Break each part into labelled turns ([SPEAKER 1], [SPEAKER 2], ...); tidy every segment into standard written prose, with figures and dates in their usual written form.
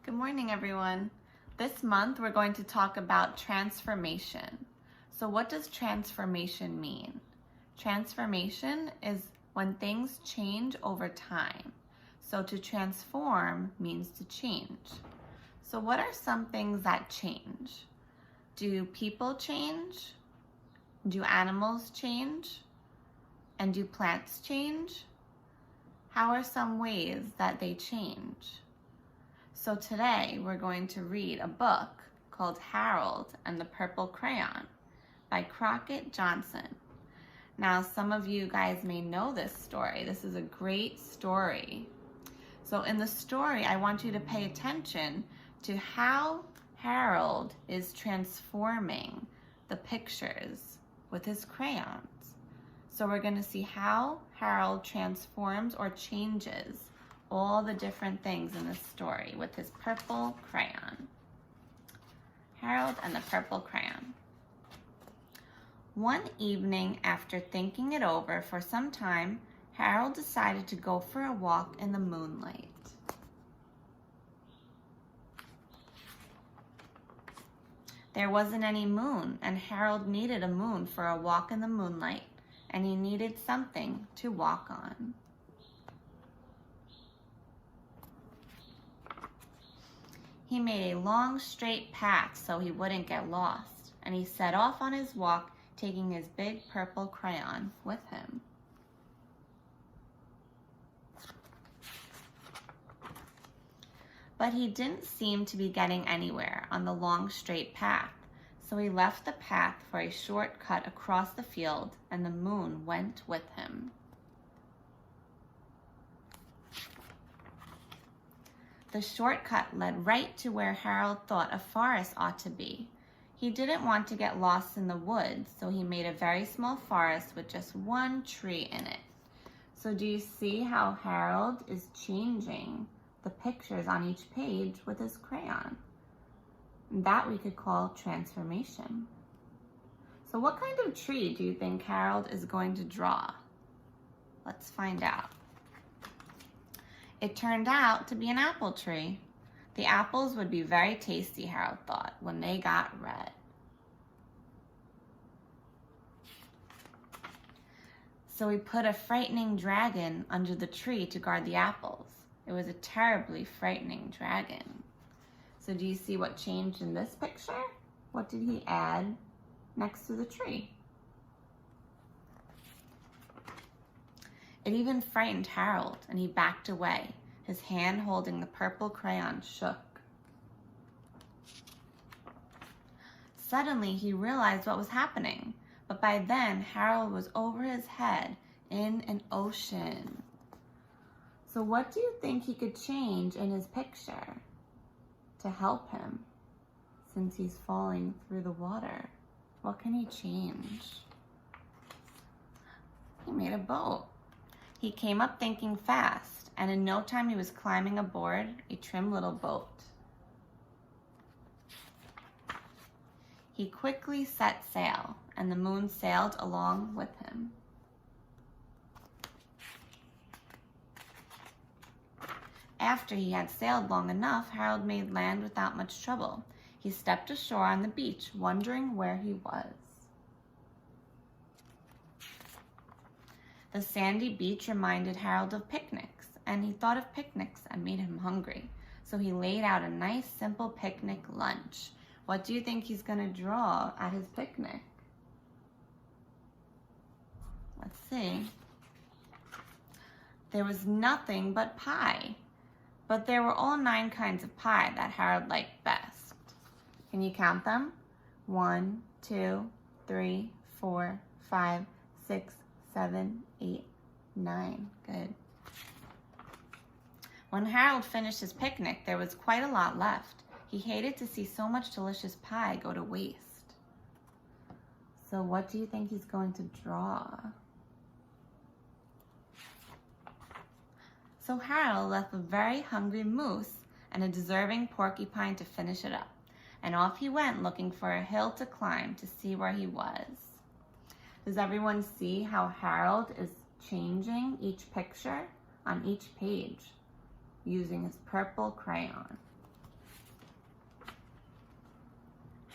[SPEAKER 1] Good morning, everyone. This month, we're going to talk about transformation. So what does transformation mean? Transformation is when things change over time. So to transform means to change. So what are some things that change? Do people change? Do animals change? And do plants change? How are some ways that they change? So today we're going to read a book called Harold and the Purple Crayon by Crockett Johnson. Now some of you guys may know this story. This is a great story. So in the story, I want you to pay attention to how Harold is transforming the pictures with his crayons. So we're going to see how Harold transforms or changes all the different things in this story with his purple crayon. Harold and the Purple Crayon. One evening, after thinking it over for some time, Harold decided to go for a walk in the moonlight. There wasn't any moon, and Harold needed a moon for a walk in the moonlight, and he needed something to walk on. He made a long, straight path so he wouldn't get lost, and he set off on his walk, taking his big purple crayon with him. But he didn't seem to be getting anywhere on the long, straight path, so he left the path for a short cut across the field, and the moon went with him. The shortcut led right to where Harold thought a forest ought to be. He didn't want to get lost in the woods, so he made a very small forest with just one tree in it. So do you see how Harold is changing the pictures on each page with his crayon? That we could call transformation. So what kind of tree do you think Harold is going to draw? Let's find out. It turned out to be an apple tree. The apples would be very tasty, Harold thought, when they got red. So he put a frightening dragon under the tree to guard the apples. It was a terribly frightening dragon. So do you see what changed in this picture? What did he add next to the tree? It even frightened Harold, and he backed away. His hand holding the purple crayon shook. Suddenly, he realized what was happening, but by then, Harold was over his head in an ocean. So what do you think he could change in his picture to help him since he's falling through the water? What can he change? He made a boat. He came up thinking fast, and in no time he was climbing aboard a trim little boat. He quickly set sail, and the moon sailed along with him. After he had sailed long enough, Harold made land without much trouble. He stepped ashore on the beach, wondering where he was. The sandy beach reminded Harold of picnics, and he thought of picnics and made him hungry. So he laid out a nice, simple picnic lunch. What do you think he's going to draw at his picnic? Let's see. There was nothing but pie, but there were all 9 kinds of pie that Harold liked best. Can you count them? 1, 2, 3, 4, 5, 6, 7, 8, 9. Good. When Harold finished his picnic, there was quite a lot left. He hated to see so much delicious pie go to waste. So what do you think he's going to draw? So Harold left a very hungry moose and a deserving porcupine to finish it up. And off he went looking for a hill to climb to see where he was. Does everyone see how Harold is changing each picture on each page using his purple crayon?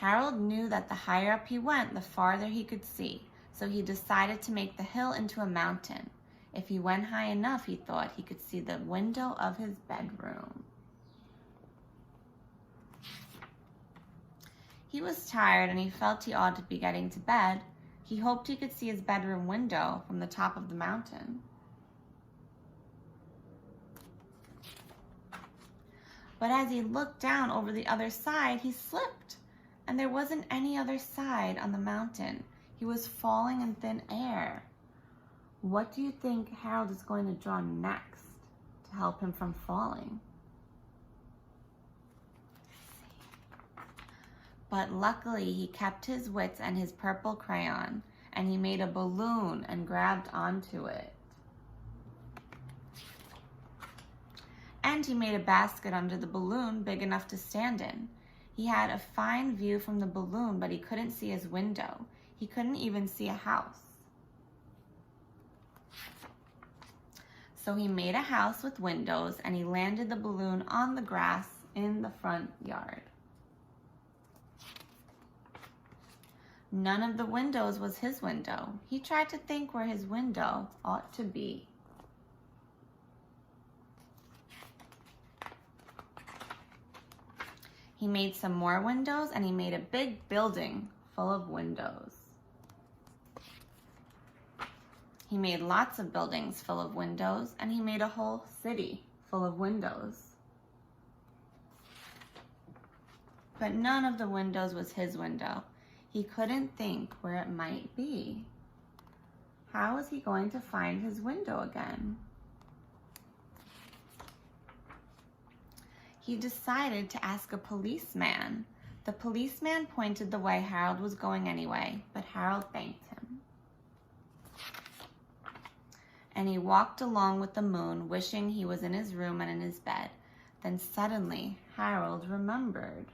[SPEAKER 1] Harold knew that the higher up he went, the farther he could see, so he decided to make the hill into a mountain. If he went high enough, he thought, he could see the window of his bedroom. He was tired and he felt he ought to be getting to bed. He hoped he could see his bedroom window from the top of the mountain. But as he looked down over the other side, he slipped, and there wasn't any other side on the mountain. He was falling in thin air. What do you think Harold is going to draw next to help him from falling? But luckily, he kept his wits and his purple crayon, and he made a balloon and grabbed onto it. And he made a basket under the balloon big enough to stand in. He had a fine view from the balloon, but he couldn't see his window. He couldn't even see a house. So he made a house with windows, and he landed the balloon on the grass in the front yard. None of the windows was his window. He tried to think where his window ought to be. He made some more windows, and he made a big building full of windows. He made lots of buildings full of windows, and he made a whole city full of windows. But none of the windows was his window. He couldn't think where it might be. How was he going to find his window again? He decided to ask a policeman. The policeman pointed the way Harold was going anyway, but Harold thanked him. And he walked along with the moon, wishing he was in his room and in his bed. Then suddenly, Harold remembered.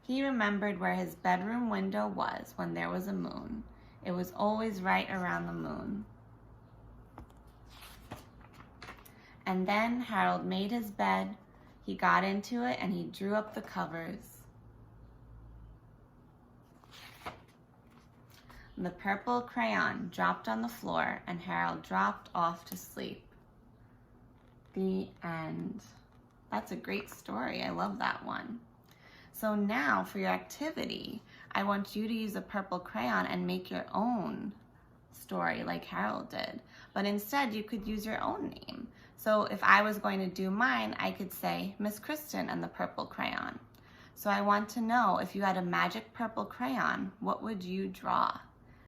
[SPEAKER 1] He remembered where his bedroom window was when there was a moon. It was always right around the moon. And then Harold made his bed, he got into it, and he drew up the covers. The purple crayon dropped on the floor, and Harold dropped off to sleep. The end. That's a great story. I love that one. So now for your activity, I want you to use a purple crayon and make your own story like Harold did. But instead, you could use your own name. So if I was going to do mine, I could say Miss Kristen and the purple crayon. So I want to know, if you had a magic purple crayon, what would you draw?